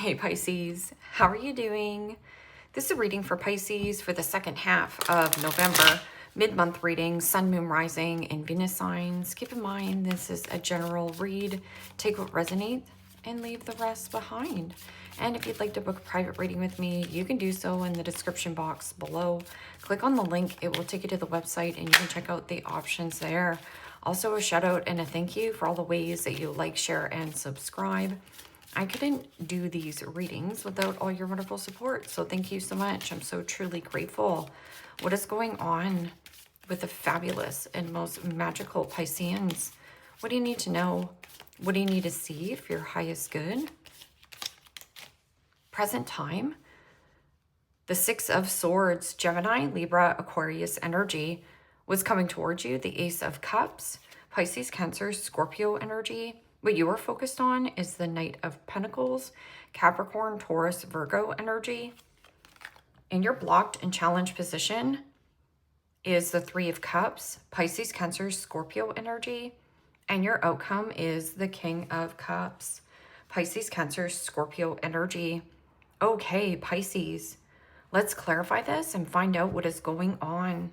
Hey Pisces, how are you doing? This is a reading for Pisces for the second half of November, mid-month reading, Sun, Moon, Rising, and Venus signs. Keep in mind this is a general read. Take what resonates and leave the rest behind. And if you'd like to book a private reading with me, you can do so in the description box below. Click on the link, it will take you to the website and you can check out the options there. Also a shout out and a thank you for all the ways that you like, share, and subscribe. I couldn't do these readings without all your wonderful support, so thank you so much. I'm so truly grateful. What is going on with the fabulous and most magical Pisceans? What do you need to know? What do you need to see for your highest good? Present time. The Six of Swords, Gemini, Libra, Aquarius energy was coming towards you. The Ace of Cups, Pisces, Cancer, Scorpio energy. What you are focused on is the Knight of Pentacles, Capricorn, Taurus, Virgo energy. In your blocked and challenged position is the Three of Cups, Pisces, Cancer, Scorpio energy. And your outcome is the King of Cups, Pisces, Cancer, Scorpio energy. Okay, Pisces, let's clarify this and find out what is going on.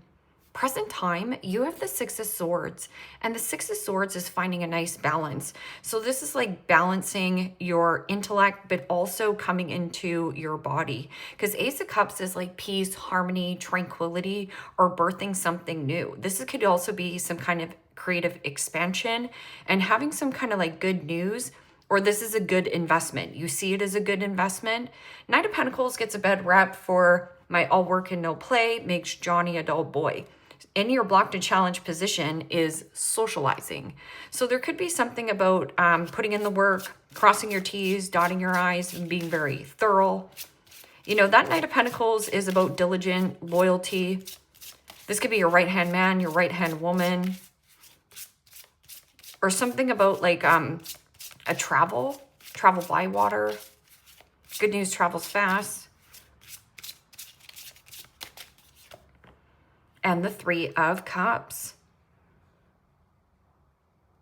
Present time, you have the Six of Swords, and the Six of Swords is finding a nice balance. So this is like balancing your intellect, but also coming into your body. Because Ace of Cups is like peace, harmony, tranquility, or birthing something new. Could also be some kind of creative expansion and having some kind of like good news, or this is a good investment. You see it as a good investment. Knight of Pentacles gets a bad rep for my all work and no play makes Johnny a dull boy. In your blocked and challenged position is socializing. So there could be something about putting in the work, crossing your T's, dotting your I's, and being very thorough. You know, that Knight of Pentacles is about diligent loyalty. This could be your right-hand man, your right-hand woman, or something about like a travel by water. Good news travels fast. And the Three of Cups,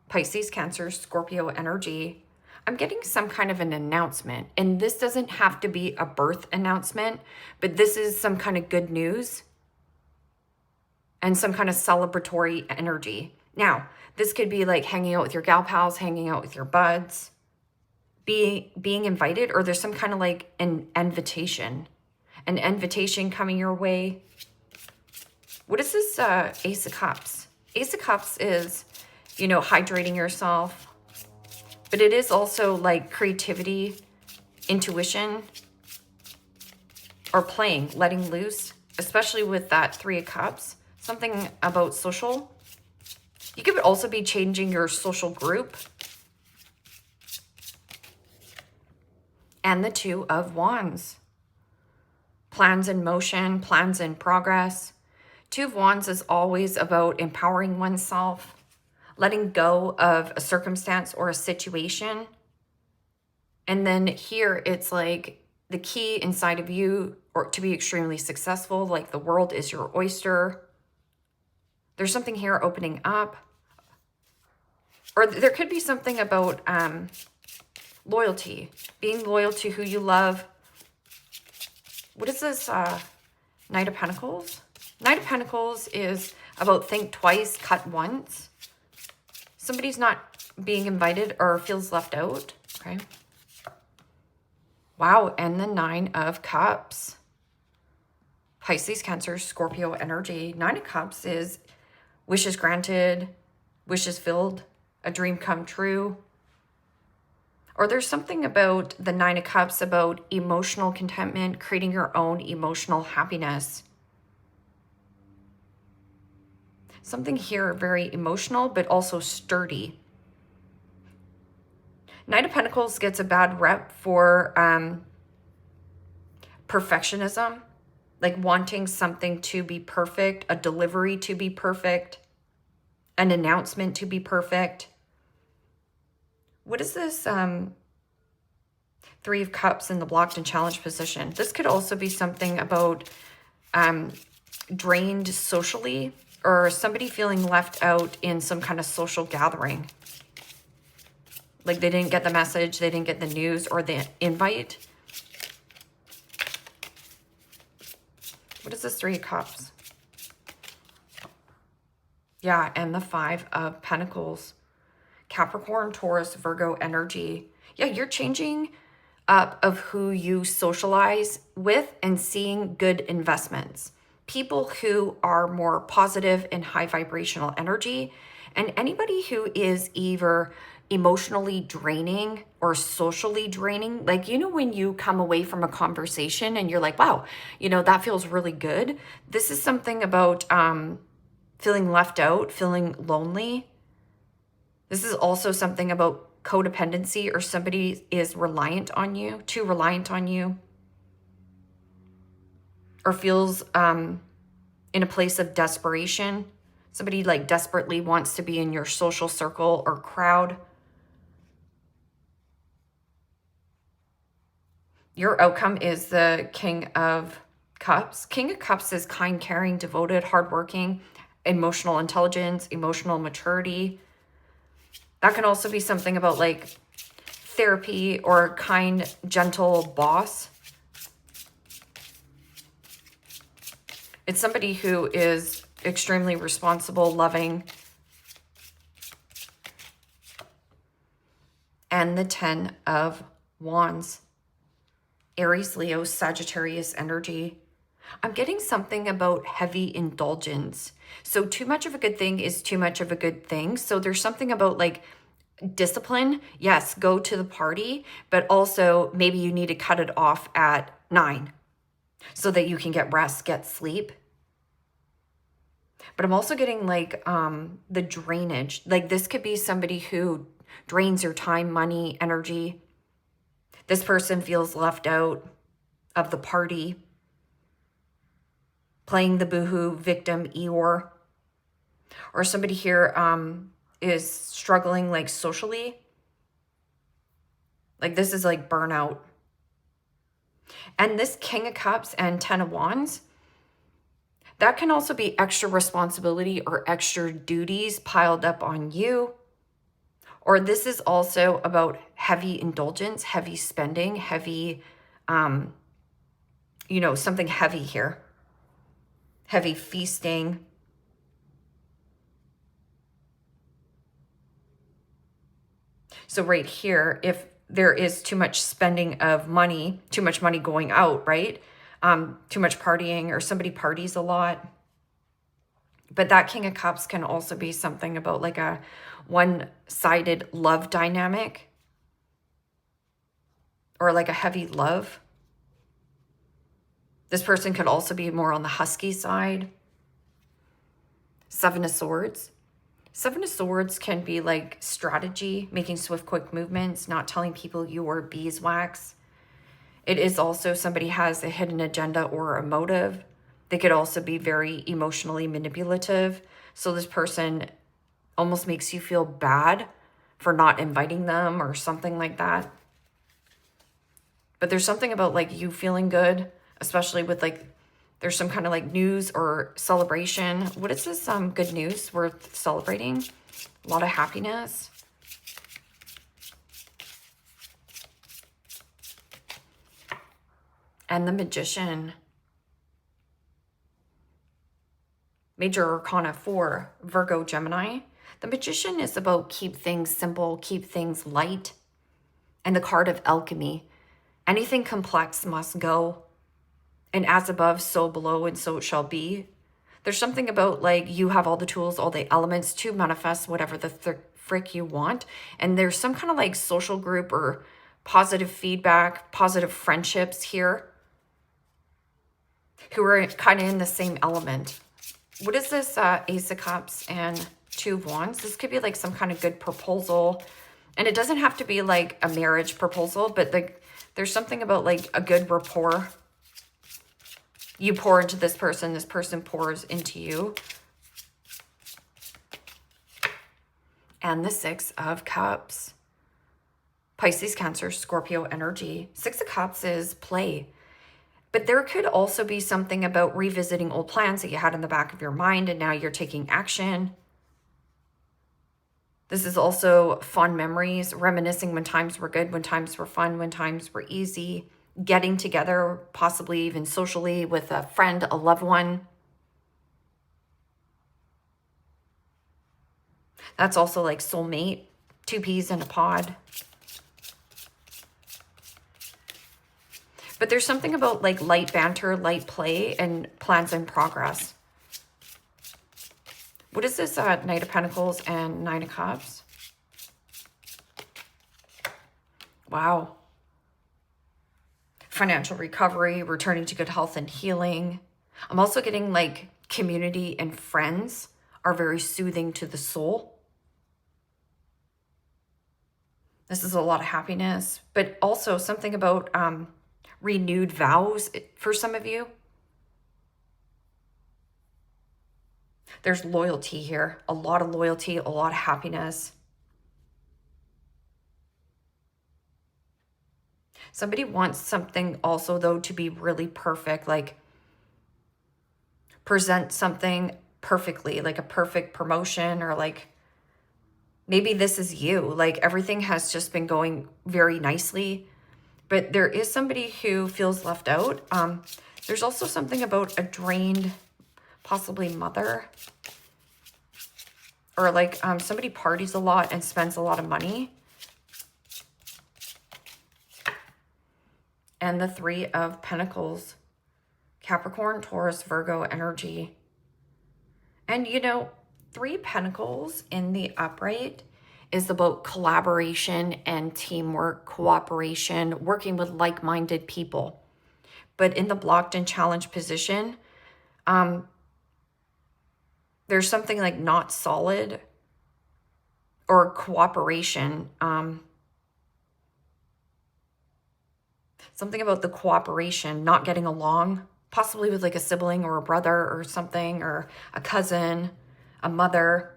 Pisces, Cancer, Scorpio energy. I'm getting some kind of an announcement, and this doesn't have to be a birth announcement, but this is some kind of good news and some kind of celebratory energy. Now, this could be like hanging out with your gal pals, hanging out with your buds, being invited, or there's some kind of like an invitation coming your way. What is this Ace of Cups? Ace of Cups is, you know, hydrating yourself, but it is also like creativity, intuition, or playing, letting loose, especially with that Three of Cups. Something about social. You could also be changing your social group. And the Two of Wands. Plans in motion, plans in progress. Two of Wands is always about empowering oneself, letting go of a circumstance or a situation. And then here it's like the key inside of you or to be extremely successful, like the world is your oyster. There's something here opening up. Or there could be something about loyalty, being loyal to who you love. What is this Knight of Pentacles? Knight of Pentacles is about think twice, cut once. Somebody's not being invited or feels left out, okay? Wow, and the Nine of Cups. Pisces, Cancer, Scorpio energy. Nine of Cups is wishes granted, wishes filled, a dream come true. Or there's something about the Nine of Cups about emotional contentment, creating your own emotional happiness. Something here very emotional, but also sturdy. Knight of Pentacles gets a bad rep for perfectionism, like wanting something to be perfect, a delivery to be perfect, an announcement to be perfect. What is this Three of Cups in the blocked and challenged position? This could also be something about drained socially, or somebody feeling left out in some kind of social gathering. Like they didn't get the message, they didn't get the news or the invite. What is this Three of Cups? Yeah, and the Five of Pentacles. Capricorn, Taurus, Virgo energy. Yeah, you're changing up of who you socialize with and seeing good investments. People who are more positive and high vibrational energy, and anybody who is either emotionally draining or socially draining. Like, you know, when you come away from a conversation and you're like, wow, you know, that feels really good. This is something about feeling left out, feeling lonely. This is also something about codependency, or somebody is reliant on you, too reliant on you, or feels in a place of desperation. Somebody like desperately wants to be in your social circle or crowd. Your outcome is the King of Cups. King of Cups is kind, caring, devoted, hardworking, emotional intelligence, emotional maturity. That can also be something about like therapy or a kind, gentle boss. It's somebody who is extremely responsible, loving. And the Ten of Wands. Aries, Leo, Sagittarius energy. I'm getting something about heavy indulgence. So too much of a good thing is too much of a good thing. So there's something about like discipline. Yes, go to the party, but also maybe you need to cut it off at 9 so that you can get rest, get sleep. But I'm also getting like the drainage. Like this could be somebody who drains your time, money, energy. This person feels left out of the party, playing the boohoo victim Eeyore. Or somebody here is struggling like socially. Like this is like burnout. And this King of Cups and Ten of Wands, that can also be extra responsibility or extra duties piled up on you. Or this is also about heavy indulgence, heavy spending, heavy, you know, something heavy here. Heavy feasting. So right here, if there is too much spending of money, too much money going out, right? Too much partying, or somebody parties a lot. But that King of Cups can also be something about like a one-sided love dynamic, or like a heavy love. This person could also be more on the husky side. Seven of Swords. Seven of Swords can be like strategy, making swift, quick movements, not telling people you are beeswax. It is also somebody has a hidden agenda or a motive. They could also be very emotionally manipulative. So this person almost makes you feel bad for not inviting them or something like that. But there's something about like you feeling good, especially with like, there's some kind of like news or celebration. What is this good news worth celebrating? A lot of happiness. And the Magician. Major Arcana 4, Virgo, Gemini. The Magician is about keep things simple, keep things light. And the card of Alchemy. Anything complex must go. And as above, so below, and so it shall be. There's something about like you have all the tools, all the elements to manifest whatever the frick you want. And there's some kind of like social group or positive feedback, positive friendships here who are kind of in the same element. What is this Ace of Cups and Two of Wands? This could be like some kind of good proposal. And it doesn't have to be like a marriage proposal, but like there's something about like a good rapport. You pour into this person pours into you. And the Six of Cups. Pisces, Cancer, Scorpio energy. Six of Cups is play. But there could also be something about revisiting old plans that you had in the back of your mind and now you're taking action. This is also fond memories, reminiscing when times were good, when times were fun, when times were easy. getting together, possibly even socially with a friend, a loved one. That's also like soulmate, two peas in a pod. But there's something about like light banter, light play, and plans in progress. What is this Knight of Pentacles and Nine of Cups? Wow. Financial recovery, returning to good health and healing. I'm also getting like community and friends are very soothing to the soul. This is a lot of happiness, but also something about renewed vows for some of you. There's loyalty here, a lot of loyalty, a lot of happiness. Somebody wants something also, though, to be really perfect, like present something perfectly, like a perfect promotion, or like maybe this is you, like everything has just been going very nicely, but there is somebody who feels left out. There's also something about a drained, possibly mother, or like somebody parties a lot and spends a lot of money. And the Three of Pentacles, Capricorn, Taurus, Virgo energy. And you know, Three Pentacles in the upright is about collaboration and teamwork, cooperation, working with like-minded people. But in the blocked and challenged position, there's something like not solid or cooperation. Something about the cooperation, not getting along, possibly with like a sibling or a brother or something, or a cousin, a mother.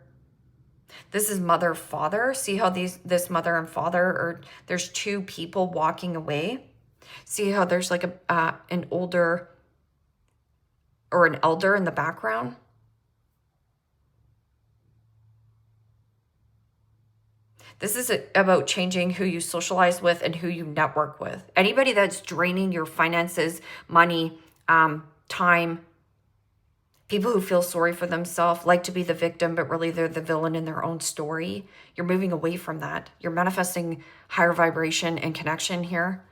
This is mother, father. See how this mother and father, or there's two people walking away. See how there's like an older or an elder in the background. This is about changing who you socialize with and who you network with. Anybody that's draining your finances, money, time, people who feel sorry for themselves, like to be the victim, but really they're the villain in their own story. You're moving away from that. You're manifesting higher vibration and connection here.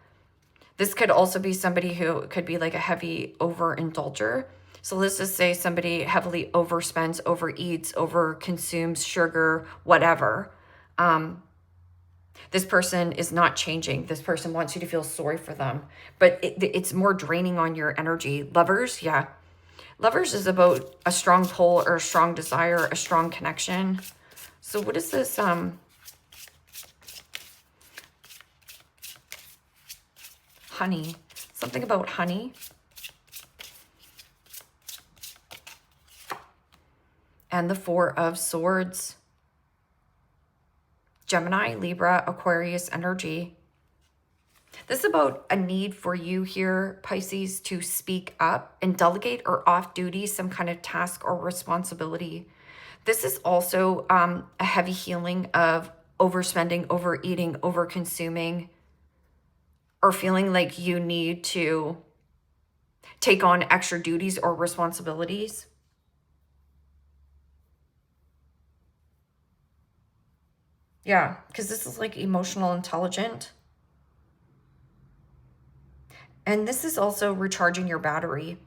This could also be somebody who could be like a heavy overindulger. So let's just say somebody heavily overspends, overeats, overconsumes sugar, whatever. This person is not changing. This person wants you to feel sorry for them, but it's more draining on your energy. Lovers, yeah. Lovers is about a strong pull or a strong desire, a strong connection. So what is this? Honey. Something about honey. And the Four of Swords. Gemini, Libra, Aquarius energy. This is about a need for you here, Pisces, to speak up and delegate or off duty some kind of task or responsibility. This is also a heavy healing of overspending, overeating, overconsuming, or feeling like you need to take on extra duties or responsibilities. Yeah, because this is like emotional intelligent. And this is also recharging your battery.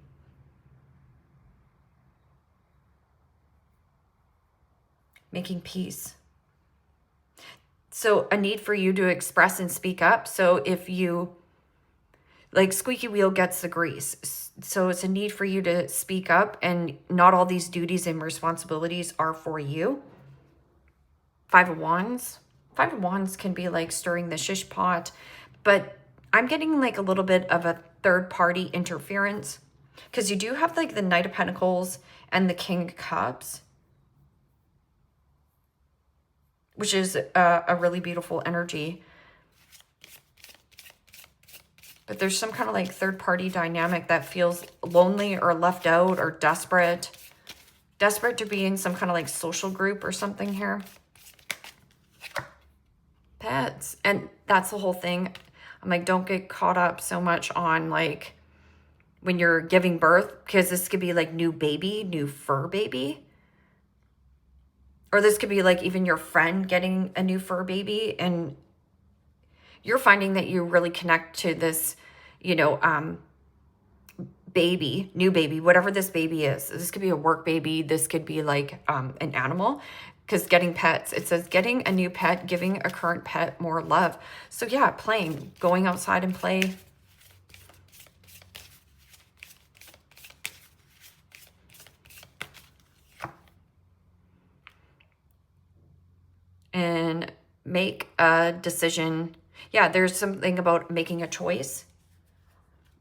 Making peace. So a need for you to express and speak up. So if you, like squeaky wheel gets the grease. So it's a need for you to speak up, and not all these duties and responsibilities are for you. Five of Wands. Five of Wands can be like stirring the shish pot, but I'm getting like a little bit of a third party interference, because you do have like the Knight of Pentacles and the King of Cups, which is a really beautiful energy. But there's some kind of like third party dynamic that feels lonely or left out or desperate. Desperate to be in some kind of like social group or something here. Pets. And that's the whole thing. I'm like, don't get caught up so much on like when you're giving birth, because this could be like new baby, new fur baby. Or this could be like even your friend getting a new fur baby, and you're finding that you really connect to this, you know, baby, new baby, whatever this baby is. This could be a work baby. This could be like an animal, because getting pets, it says getting a new pet, giving a current pet more love. So yeah, playing, going outside and play. And make a decision. Yeah, there's something about making a choice.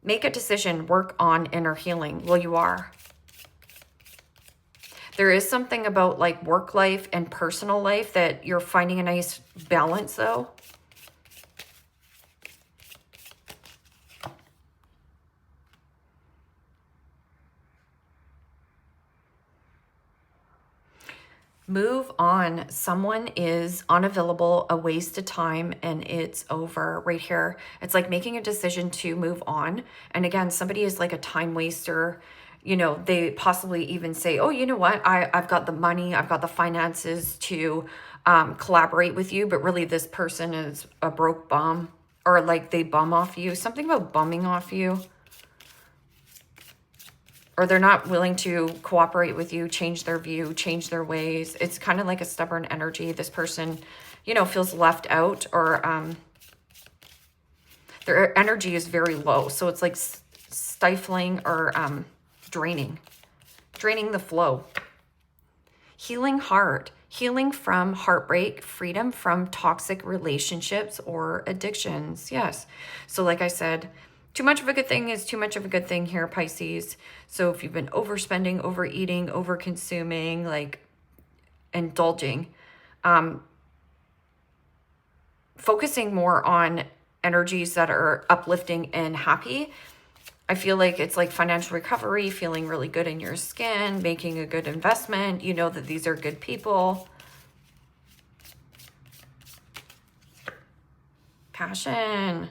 Make a decision, work on inner healing. Well, you are. There is something about like work life and personal life that you're finding a nice balance though. Move on. Someone is unavailable, a waste of time, and it's over right here. It's like making a decision to move on. And again, somebody is like a time waster. You know, they possibly even say, oh, you know what? I've got the money, I've got the finances to collaborate with you. But really this person is a broke bum, or like they bum off you. Something about bumming off you. Or they're not willing to cooperate with you, change their view, change their ways. It's kind of like a stubborn energy. This person, you know, feels left out, or their energy is very low. So it's like stifling or draining the flow. Healing heart, healing from heartbreak, freedom from toxic relationships or addictions. Yes. So like I said, too much of a good thing is too much of a good thing here, Pisces. So if you've been overspending, overeating, overconsuming, like indulging, focusing more on energies that are uplifting and happy. I feel like it's like financial recovery, feeling really good in your skin, making a good investment. You know that these are good people. Passion.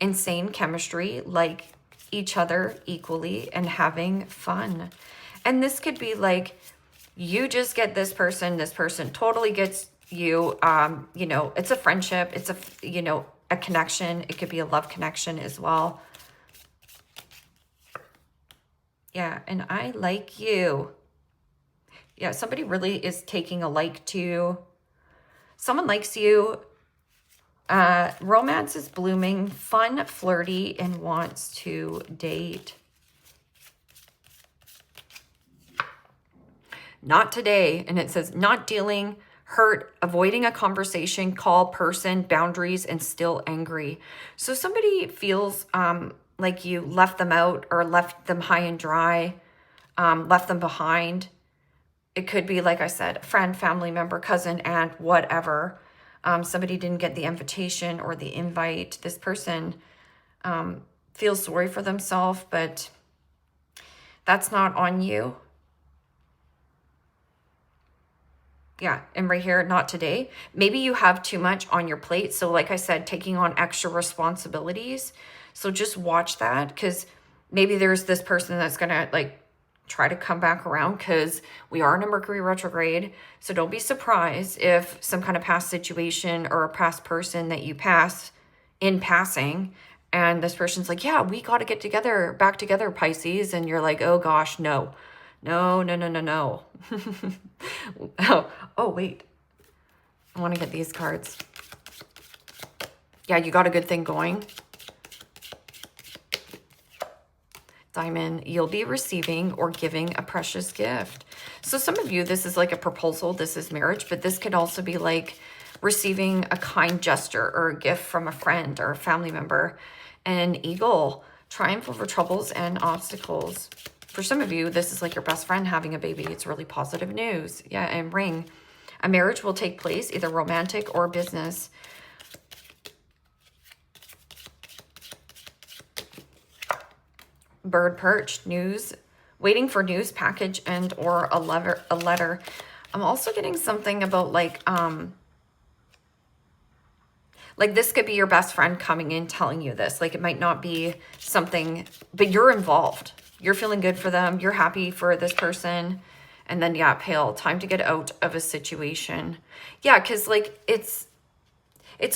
Insane chemistry, like each other equally and having fun. And this could be like, you just get this person totally gets you. You know, it's a friendship. It's a, you know, a connection. It could be a love connection as well. Yeah, and I like you. Yeah, somebody really is taking a like to you. Someone likes you. Romance is blooming, fun, flirty, and wants to date. Not today. And it says not dealing, hurt, avoiding a conversation, call, person, boundaries, and still angry. So somebody feels like you left them out or left them high and dry, left them behind. It could be, like I said, friend, family member, cousin, aunt, whatever. Somebody didn't get the invitation or the invite. This person feels sorry for themselves, but that's not on you. Yeah, and right here, not today. Maybe you have too much on your plate. So like I said, taking on extra responsibilities. So just watch that, because maybe there's this person that's going to like try to come back around, because we are in a Mercury retrograde. So don't be surprised if some kind of past situation or a past person that you pass in passing, and this person's like, yeah, we got to get together, back together, Pisces. And you're like, oh gosh, no. Oh, wait. I want to get these cards. Yeah, you got a good thing going. Diamond, you'll be receiving or giving a precious gift. So some of you, this is like a proposal, this is marriage, but this could also be like receiving a kind gesture or a gift from a friend or a family member. An eagle, triumph over troubles and obstacles. For some of you, this is like your best friend having a baby. It's really positive news. Yeah, and ring. A marriage will take place, either romantic or business. Bird perched, news, waiting for news package and or a letter. I'm also getting something about like Like this could be your best friend coming in telling you this. Like it might not be something, but you're involved. You're feeling good for them. You're happy for this person. And then, yeah, pale, time to get out of a situation. Yeah, because like it's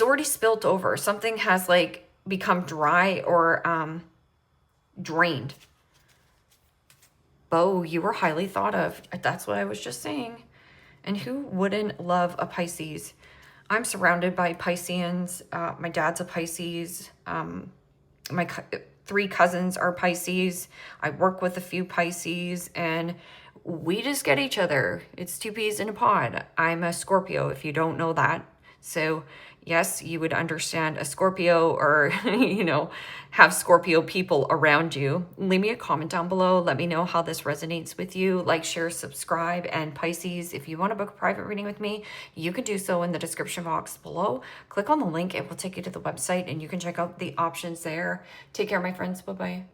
already spilt over. Something has like become dry or drained. Bo, you were highly thought of. That's what I was just saying. And who wouldn't love a Pisces? I'm surrounded by Pisceans. My dad's a Pisces. My 3 cousins are Pisces. I work with a few Pisces, and we just get each other. It's 2 peas in a pod. I'm a Scorpio, if you don't know that. So yes, you would understand a Scorpio or, you know, have Scorpio people around you. Leave me a comment down below. Let me know how this resonates with you. Like, share, subscribe. And Pisces, if you want to book a private reading with me, you can do so in the description box below. Click on the link. It will take you to the website and you can check out the options there. Take care, my friends. Bye-bye.